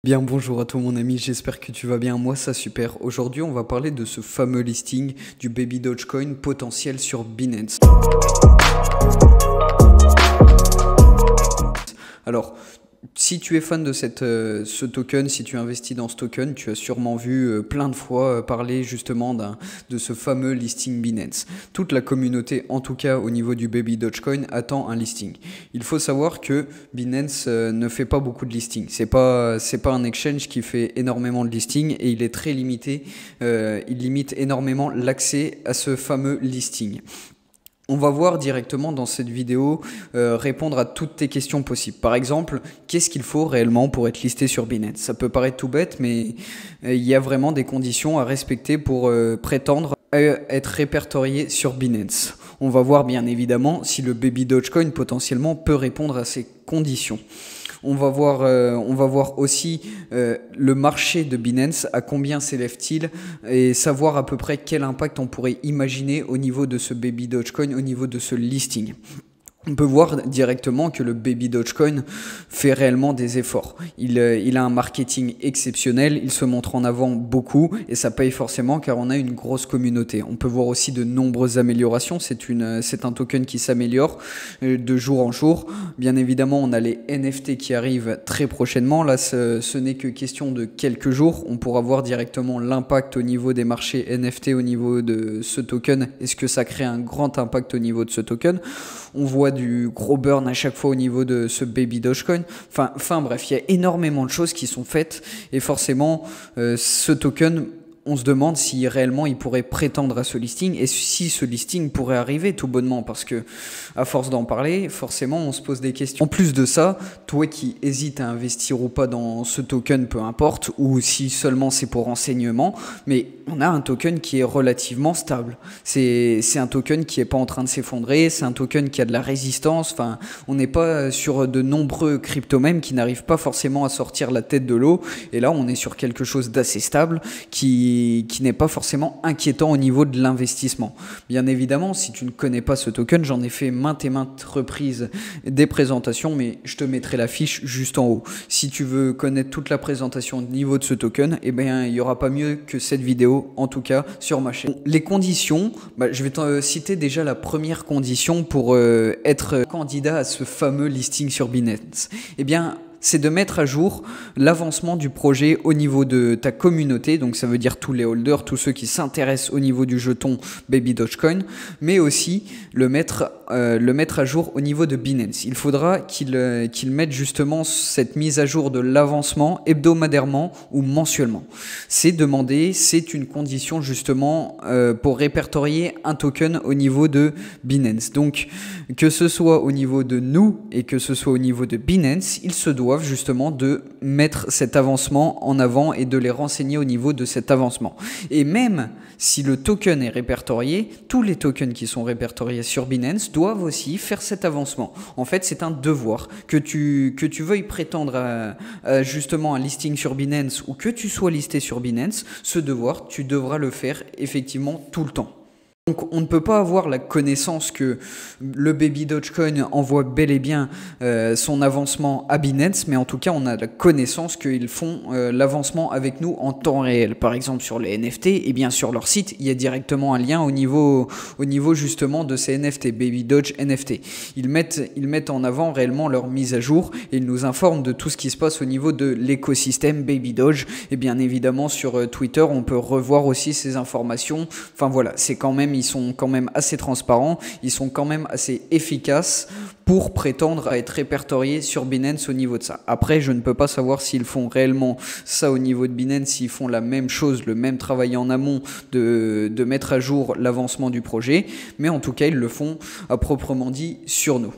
Bien, bonjour à toi mon ami, j'espère que tu vas bien, moi ça super. Aujourd'hui on va parler de ce fameux listing du Baby Dogecoin potentiel sur Binance. Alors, si tu es fan de ce token, si tu investis dans ce token, tu as sûrement vu plein de fois parler justement de ce fameux listing Binance. Toute la communauté, en tout cas au niveau du Baby Dogecoin, attend un listing. Il faut savoir que Binance ne fait pas beaucoup de listings. C'est pas un exchange qui fait énormément de listings et il est très limité. Il limite énormément l'accès à ce fameux listing. On va voir directement dans cette vidéo répondre à toutes tes questions possibles. Par exemple, qu'est-ce qu'il faut réellement pour être listé sur Binance? Ça peut paraître tout bête, mais il y a vraiment des conditions à respecter pour prétendre à être répertorié sur Binance. On va voir bien évidemment si le Baby Dogecoin potentiellement peut répondre à ces conditions. On va voir aussi le marché de Binance, à combien s'élève-t-il et savoir à peu près quel impact on pourrait imaginer au niveau de ce Baby Dogecoin, au niveau de ce listing. On peut voir directement que le Baby Dogecoin fait réellement des efforts. Il a un marketing exceptionnel, il se montre en avant beaucoup et ça paye forcément car on a une grosse communauté. On peut voir aussi de nombreuses améliorations, c'est un token qui s'améliore de jour en jour. Bien évidemment, on a les NFT qui arrivent très prochainement. Là, ce n'est que question de quelques jours. On pourra voir directement l'impact au niveau des marchés NFT, au niveau de ce token. Est-ce que ça crée un grand impact au niveau de ce token? On voit du gros burn à chaque fois au niveau de ce Baby Dogecoin. Enfin bref, il y a énormément de choses qui sont faites et forcément ce token, on se demande si réellement il pourrait prétendre à ce listing et si ce listing pourrait arriver tout bonnement, parce que à force d'en parler, forcément on se pose des questions. En plus de ça, toi qui hésites à investir ou pas dans ce token, peu importe, ou si seulement c'est pour renseignement, mais on a un token qui est relativement stable. C'est un token qui n'est pas en train de s'effondrer, c'est un token qui a de la résistance. Enfin, on n'est pas sur de nombreux cryptomèmes qui n'arrivent pas forcément à sortir la tête de l'eau. Et là, on est sur quelque chose d'assez stable qui n'est pas forcément inquiétant au niveau de l'investissement. Bien évidemment, si tu ne connais pas ce token, j'en ai fait maintes et maintes reprises des présentations, mais je te mettrai la fiche juste en haut. Si tu veux connaître toute la présentation au niveau de ce token, eh bien, il n'y aura pas mieux que cette vidéo, en tout cas sur ma chaîne. Les conditions, je vais te citer déjà la première condition pour être candidat à ce fameux listing sur Binance. Eh bien, c'est de mettre à jour l'avancement du projet au niveau de ta communauté, donc ça veut dire tous les holders, tous ceux qui s'intéressent au niveau du jeton Baby Dogecoin, mais aussi le mettre à jour au niveau de Binance. Il faudra qu'il mette justement cette mise à jour de l'avancement hebdomadairement ou mensuellement. C'est demandé, c'est une condition justement pour répertorier un token au niveau de Binance. Donc que ce soit au niveau de nous et que ce soit au niveau de Binance, il se doit justement de mettre cet avancement en avant et de les renseigner au niveau de cet avancement. Et même si le token est répertorié, tous les tokens qui sont répertoriés sur Binance doivent aussi faire cet avancement. En fait, c'est un devoir. Que tu veuilles prétendre à justement un listing sur Binance ou que tu sois listé sur Binance, ce devoir, tu devras le faire effectivement tout le temps. Donc on ne peut pas avoir la connaissance que le Baby Dogecoin envoie bel et bien son avancement à Binance, mais en tout cas on a la connaissance qu'ils font l'avancement avec nous en temps réel. Par exemple sur les NFT, et bien sur leur site, il y a directement un lien au niveau justement de ces NFT, Baby Doge NFT. Ils mettent en avant réellement leur mise à jour et ils nous informent de tout ce qui se passe au niveau de l'écosystème Baby Doge. Et bien évidemment sur Twitter, on peut revoir aussi ces informations. Enfin voilà, ils sont quand même assez transparents, ils sont quand même assez efficaces pour prétendre à être répertoriés sur Binance au niveau de ça. Après, je ne peux pas savoir s'ils font réellement ça au niveau de Binance, s'ils font la même chose, le même travail en amont de mettre à jour l'avancement du projet, mais en tout cas, ils le font à proprement dit sur nous.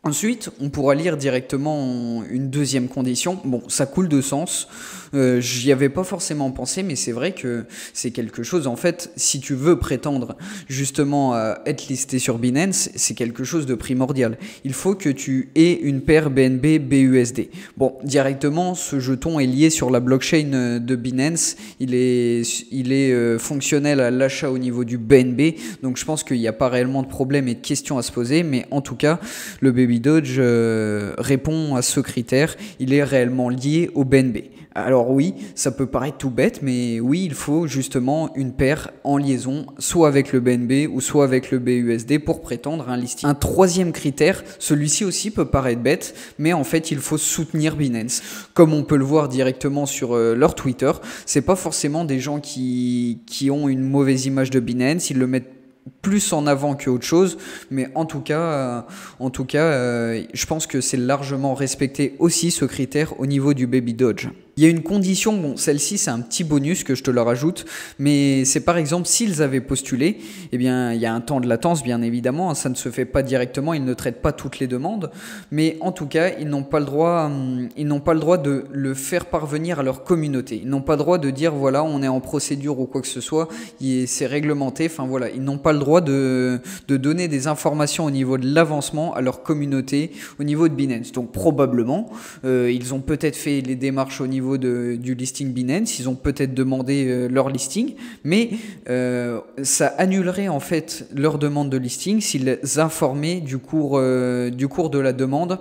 Ensuite, on pourra lire directement une deuxième condition. Bon, ça coule de sens. J'y avais pas forcément pensé, mais c'est vrai que c'est quelque chose. En fait, si tu veux prétendre justement à être listé sur Binance, c'est quelque chose de primordial. Il faut que tu aies une paire BNB BUSD. Bon, directement, ce jeton est lié sur la blockchain de Binance. Il est fonctionnel à l'achat au niveau du BNB. Donc, je pense qu'il n'y a pas réellement de problème et de questions à se poser. Mais en tout cas, le Baby Baby Doge répond à ce critère, il est réellement lié au BNB. Alors oui, ça peut paraître tout bête, mais oui, il faut justement une paire en liaison, soit avec le BNB ou soit avec le BUSD pour prétendre à un listing. Un troisième critère, celui-ci aussi peut paraître bête, mais en fait, il faut soutenir Binance. Comme on peut le voir directement sur leur Twitter, c'est pas forcément des gens qui ont une mauvaise image de Binance, ils le mettent plus en avant qu'autre chose, mais en tout cas, je pense que c'est largement respecté aussi ce critère au niveau du Baby Doge. Il y a une condition, bon celle-ci c'est un petit bonus que je te la rajoute, mais c'est par exemple s'ils avaient postulé, eh bien il y a un temps de latence bien évidemment, ça ne se fait pas directement, ils ne traitent pas toutes les demandes, mais en tout cas ils n'ont pas le droit de le faire parvenir à leur communauté, ils n'ont pas le droit de dire voilà on est en procédure ou quoi que ce soit, c'est réglementé, enfin voilà, ils n'ont pas le droit de donner des informations au niveau de l'avancement à leur communauté, au niveau de Binance. Donc probablement ils ont peut-être fait les démarches au niveau du listing Binance, ils ont peut-être demandé leur listing, mais ça annulerait en fait leur demande de listing s'ils informaient du cours de la demande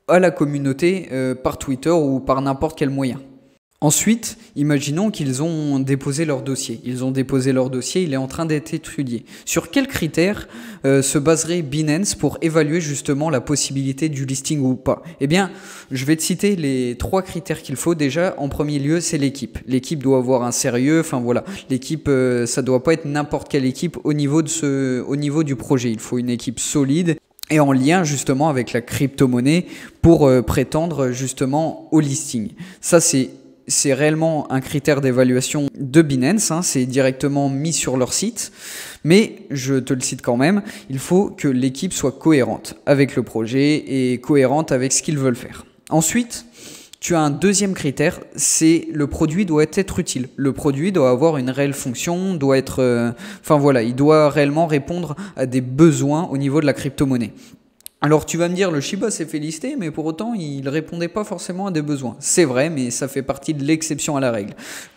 à la communauté par Twitter ou par n'importe quel moyen. Ensuite, imaginons qu'ils ont déposé leur dossier. Ils ont déposé leur dossier, il est en train d'être étudié. Sur quels critères se baserait Binance pour évaluer justement la possibilité du listing ou pas? Eh bien, je vais te citer les 3 critères qu'il faut. Déjà, en premier lieu, c'est l'équipe. L'équipe doit avoir un sérieux, enfin voilà. L'équipe, ça doit pas être n'importe quelle équipe au niveau du projet. Il faut une équipe solide et en lien justement avec la crypto-monnaie pour prétendre justement au listing. Ça, c'est réellement un critère d'évaluation de Binance, hein, c'est directement mis sur leur site, mais je te le cite quand même, il faut que l'équipe soit cohérente avec le projet et cohérente avec ce qu'ils veulent faire. Ensuite, tu as un deuxième critère, c'est le produit doit être utile. Le produit doit avoir une réelle fonction, doit être, il doit réellement répondre à des besoins au niveau de la crypto-monnaie. Alors tu vas me dire, le Shiba s'est fait lister, mais pour autant, il ne répondait pas forcément à des besoins. C'est vrai, mais ça fait partie de l'exception à la règle.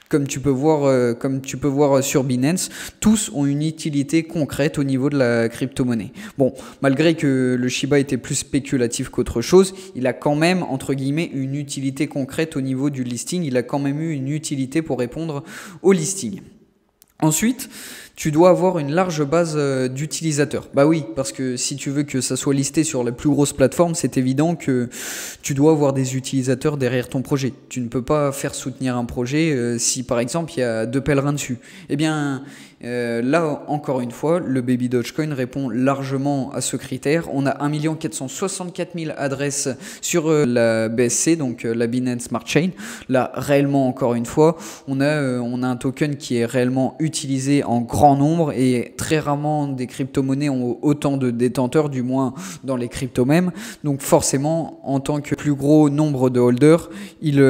Comme tu peux voir sur Binance, tous ont une utilité concrète au niveau de la crypto-monnaie. Bon, malgré que le Shiba était plus spéculatif qu'autre chose, il a quand même, entre guillemets, une utilité concrète au niveau du listing. Il a quand même eu une utilité pour répondre au listing. Ensuite, tu dois avoir une large base d'utilisateurs. Bah oui, parce que si tu veux que ça soit listé sur les plus grosses plateformes, c'est évident que tu dois avoir des utilisateurs derrière ton projet. Tu ne peux pas faire soutenir un projet si par exemple il y a 2 pèlerins dessus. Eh bien là, encore une fois, le Baby Dogecoin répond largement à ce critère. On a 1 464 000 adresses sur la BSC, donc la Binance Smart Chain. Là, réellement, encore une fois, on a un token qui est réellement utilisé en grand nombre et très rarement des crypto-monnaies ont autant de détenteurs, du moins dans les crypto-mèmes. Donc forcément, en tant que plus gros nombre de holders, ils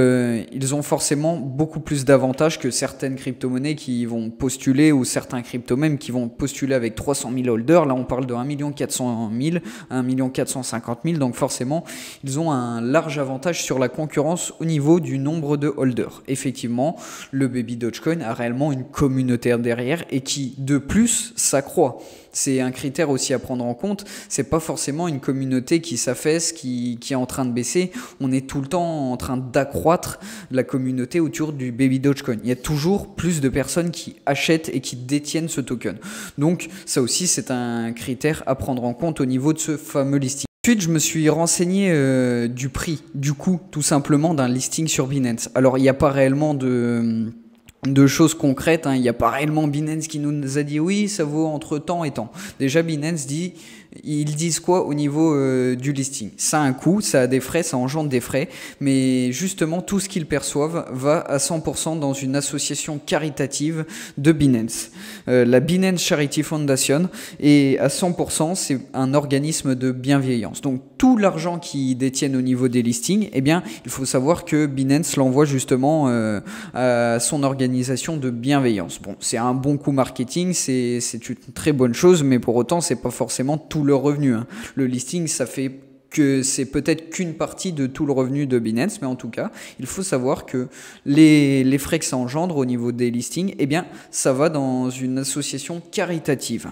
ont forcément beaucoup plus d'avantages que certaines crypto-monnaies qui vont postuler ou certains crypto-mèmes qui vont postuler avec 300 000 holders. Là, on parle de 1 400 000, 1 450 000. Donc forcément, ils ont un large avantage sur la concurrence au niveau du nombre de holders. Effectivement, le Baby Dogecoin a réellement une communauté derrière et qui, de plus, s'accroît. C'est un critère aussi à prendre en compte. C'est pas forcément une communauté qui s'affaisse, qui est en train de baisser. On est tout le temps en train d'accroître la communauté autour du Baby Dogecoin. Il y a toujours plus de personnes qui achètent et qui détiennent ce token. Donc ça aussi, c'est un critère à prendre en compte au niveau de ce fameux listing. Ensuite, je me suis renseigné du prix, du coût, tout simplement, d'un listing sur Binance. Alors, il n'y a pas réellement de choses concrètes, hein. Il n'y a pas réellement Binance qui nous a dit oui, ça vaut entre tant et tant. Déjà, Binance dit, ils disent quoi au niveau du listing? Ça a un coût, ça a des frais, ça engendre des frais, mais justement, tout ce qu'ils perçoivent va à 100% dans une association caritative de Binance. La Binance Charity Foundation, et à 100%, c'est un organisme de bienveillance. Donc, tout l'argent qu'ils détiennent au niveau des listings, eh bien, il faut savoir que Binance l'envoie justement à son organisation de bienveillance. Bon, c'est un bon coup marketing, c'est une très bonne chose, mais pour autant, c'est pas forcément tout leur revenu, hein. Le listing, ça fait que c'est peut-être qu'une partie de tout le revenu de Binance, mais en tout cas, il faut savoir que les frais que ça engendre au niveau des listings, eh bien, ça va dans une association caritative.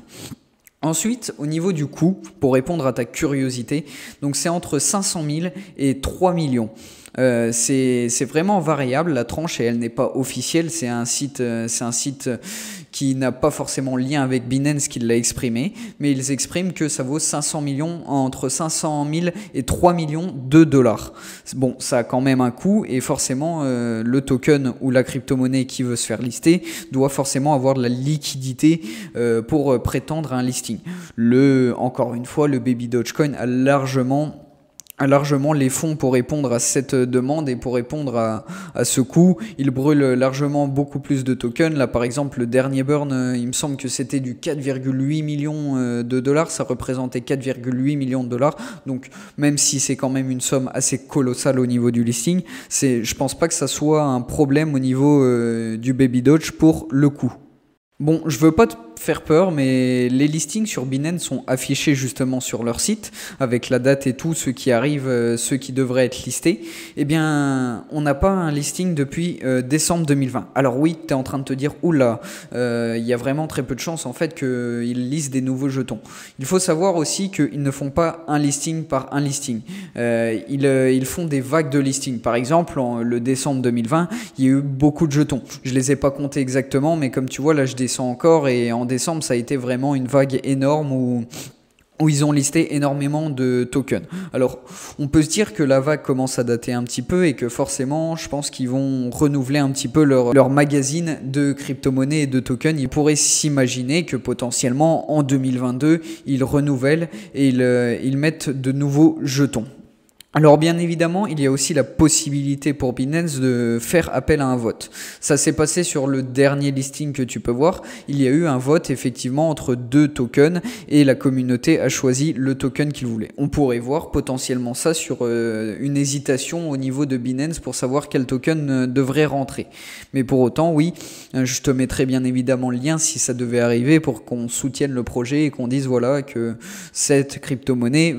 Ensuite, au niveau du coût, pour répondre à ta curiosité, donc c'est entre 500 000 et 3 millions. C'est vraiment variable la tranche et elle n'est pas officielle. C'est un site qui n'a pas forcément lien avec Binance qui l'a exprimé, mais ils expriment que ça vaut 500 millions, entre 500 000 et 3 millions de dollars. Bon, ça a quand même un coût et forcément le token ou la crypto-monnaie qui veut se faire lister doit forcément avoir de la liquidité pour prétendre à un listing. Encore une fois, le Baby Dogecoin a largement les fonds pour répondre à cette demande et pour répondre à ce coût. Il brûle largement beaucoup plus de tokens. Là, par exemple, le dernier burn, il me semble que c'était du 4,8 millions de dollars. Ça représentait 4,8 millions de dollars. Donc, même si c'est quand même une somme assez colossale au niveau du listing, je pense pas que ça soit un problème au niveau du Baby Doge pour le coût. Bon, je veux pas te faire peur, mais les listings sur Binance sont affichés justement sur leur site, avec la date et tout, ceux qui arrivent, ceux qui devraient être listés. Eh bien, on n'a pas un listing depuis décembre 2020. Alors oui, tu es en train de te dire, oula, il y a vraiment très peu de chances en fait qu'ils listent des nouveaux jetons. Il faut savoir aussi qu'ils ne font pas un listing par un listing. Ils font des vagues de listings. Par exemple, le décembre 2020, il y a eu beaucoup de jetons. Je les ai pas comptés exactement, mais comme tu vois, là, je descends encore et en décembre, ça a été vraiment une vague énorme où ils ont listé énormément de tokens. Alors, on peut se dire que la vague commence à dater un petit peu et que forcément, je pense qu'ils vont renouveler un petit peu leur magazine de crypto-monnaies et de tokens. Ils pourraient s'imaginer que potentiellement, en 2022, ils renouvellent et ils mettent de nouveaux jetons. Alors bien évidemment, il y a aussi la possibilité pour Binance de faire appel à un vote. Ça s'est passé sur le dernier listing que tu peux voir. Il y a eu un vote effectivement entre deux tokens et la communauté a choisi le token qu'il voulait. On pourrait voir potentiellement ça sur une hésitation au niveau de Binance pour savoir quel token devrait rentrer. Mais pour autant, oui, je te mettrai bien évidemment le lien si ça devait arriver pour qu'on soutienne le projet et qu'on dise voilà que cette crypto-monnaie,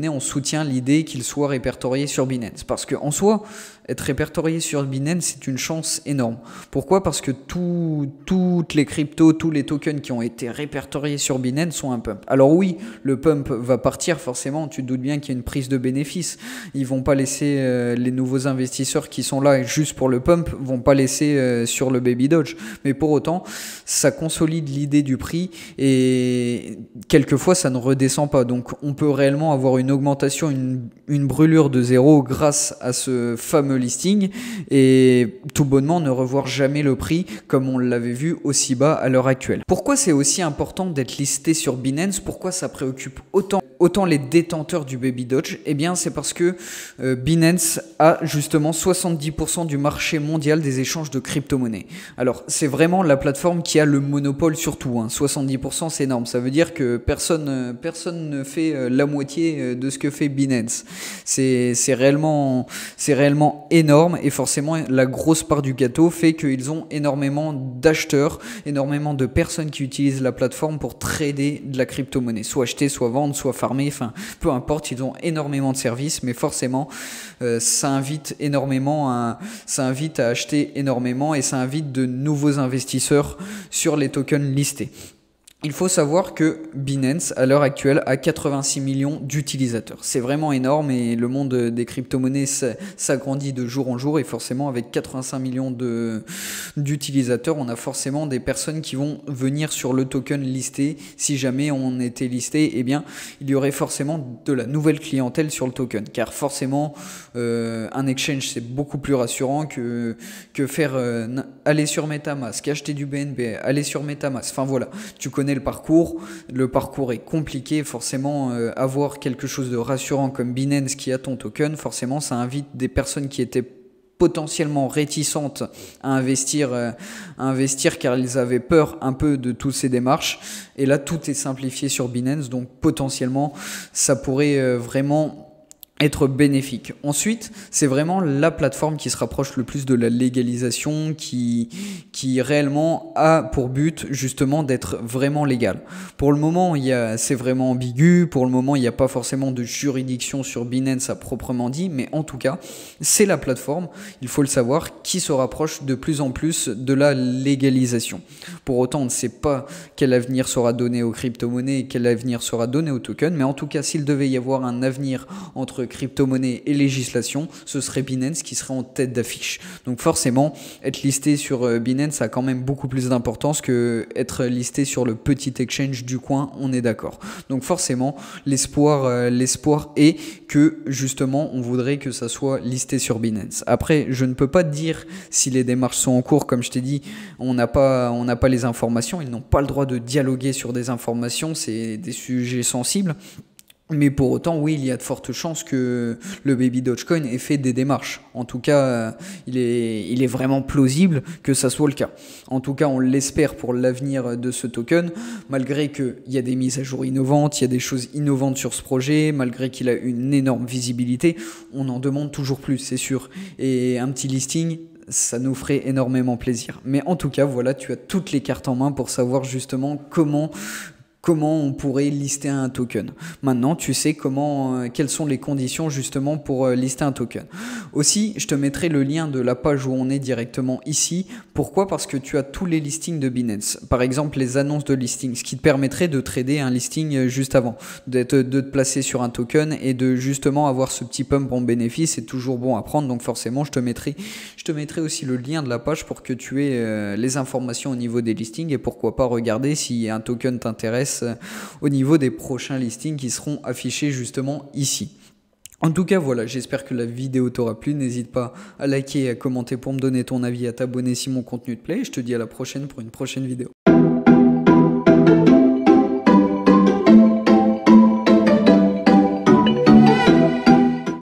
on soutient l'idée qu'il soit répertorié sur Binance. Parce qu'en soi, être répertorié sur Binance, c'est une chance énorme. Pourquoi? Parce que toutes les cryptos, tous les tokens qui ont été répertoriés sur Binance sont un pump. Alors oui, le pump va partir forcément, tu te doutes bien qu'il y a une prise de bénéfice. Ils vont pas laisser les nouveaux investisseurs qui sont là juste pour le pump, vont pas laisser sur le Baby Doge. Mais pour autant, ça consolide l'idée du prix et quelquefois ça ne redescend pas. Donc on peut réellement avoir une augmentation, une brûlure de zéro grâce à ce fameux listing et tout bonnement ne revoir jamais le prix comme on l'avait vu aussi bas à l'heure actuelle. Pourquoi c'est aussi important d'être listé sur Binance? Pourquoi ça préoccupe autant les détenteurs du Baby Doge? Eh bien c'est parce que Binance a justement 70% du marché mondial des échanges de crypto-monnaies. Alors c'est vraiment la plateforme qui a le monopole sur tout, hein. 70% c'est énorme, ça veut dire que personne ne fait la moitié de ce que fait Binance. C'est réellement énorme et forcément la grosse part du gâteau fait qu'ils ont énormément d'acheteurs, énormément de personnes qui utilisent la plateforme pour trader de la crypto-monnaie, soit acheter, soit vendre, soit farmer, enfin peu importe, ils ont énormément de services, mais forcément ça invite à acheter énormément et ça invite de nouveaux investisseurs sur les tokens listés. Il faut savoir que Binance, à l'heure actuelle, a 86 millions d'utilisateurs. C'est vraiment énorme et le monde des crypto-monnaies s'agrandit de jour en jour et forcément avec 85 millions d'utilisateurs, on a forcément des personnes qui vont venir sur le token listé. Si jamais on était listé, eh bien, il y aurait forcément de la nouvelle clientèle sur le token. Car forcément, un exchange, c'est beaucoup plus rassurant que faire aller sur MetaMask, acheter du BNB, aller sur MetaMask. Enfin voilà, tu connais le parcours est compliqué, forcément avoir quelque chose de rassurant comme Binance qui a ton token, forcément ça invite des personnes qui étaient potentiellement réticentes à investir car ils avaient peur un peu de toutes ces démarches et là tout est simplifié sur Binance, donc potentiellement ça pourrait vraiment être bénéfique. Ensuite, c'est vraiment la plateforme qui se rapproche le plus de la légalisation, qui réellement a pour but justement d'être vraiment légal. Pour le moment, c'est vraiment ambigu, pour le moment, il n'y a pas forcément de juridiction sur Binance à proprement dit, mais en tout cas, c'est la plateforme, il faut le savoir, qui se rapproche de plus en plus de la légalisation. Pour autant, on ne sait pas quel avenir sera donné aux crypto-monnaies et quel avenir sera donné aux tokens, mais en tout cas, s'il devait y avoir un avenir entre crypto-monnaie et législation, ce serait Binance qui serait en tête d'affiche. Donc forcément, être listé sur Binance a quand même beaucoup plus d'importance que être listé sur le petit exchange du coin, on est d'accord. Donc forcément, l'espoir est que justement, on voudrait que ça soit listé sur Binance. Après, je ne peux pas te dire si les démarches sont en cours, comme je t'ai dit, on n'a pas les informations, ils n'ont pas le droit de dialoguer sur des informations, c'est des sujets sensibles. Mais pour autant, oui, il y a de fortes chances que le Baby Dogecoin ait fait des démarches. En tout cas, il est vraiment plausible que ça soit le cas. En tout cas, on l'espère pour l'avenir de ce token, malgré qu'il y a des mises à jour innovantes, il y a des choses innovantes sur ce projet, malgré qu'il a une énorme visibilité, on en demande toujours plus, c'est sûr. Et un petit listing, ça nous ferait énormément plaisir. Mais en tout cas, voilà, tu as toutes les cartes en main pour savoir justement comment on pourrait lister un token. Maintenant, tu sais quelles sont les conditions justement pour lister un token. Aussi, je te mettrai le lien de la page où on est directement ici. Pourquoi? Parce que tu as tous les listings de Binance. Par exemple, les annonces de listing, ce qui te permettrait de trader un listing juste avant, de te placer sur un token et de justement avoir ce petit pump en bénéfice. C'est toujours bon à prendre. Donc forcément, je te mettrai aussi le lien de la page pour que tu aies les informations au niveau des listings et pourquoi pas regarder si un token t'intéresse au niveau des prochains listings qui seront affichés justement ici. En tout cas, voilà, j'espère que la vidéo t'aura plu. N'hésite pas à liker et à commenter pour me donner ton avis, à t'abonner si mon contenu te plaît. Je te dis à la prochaine pour une prochaine vidéo.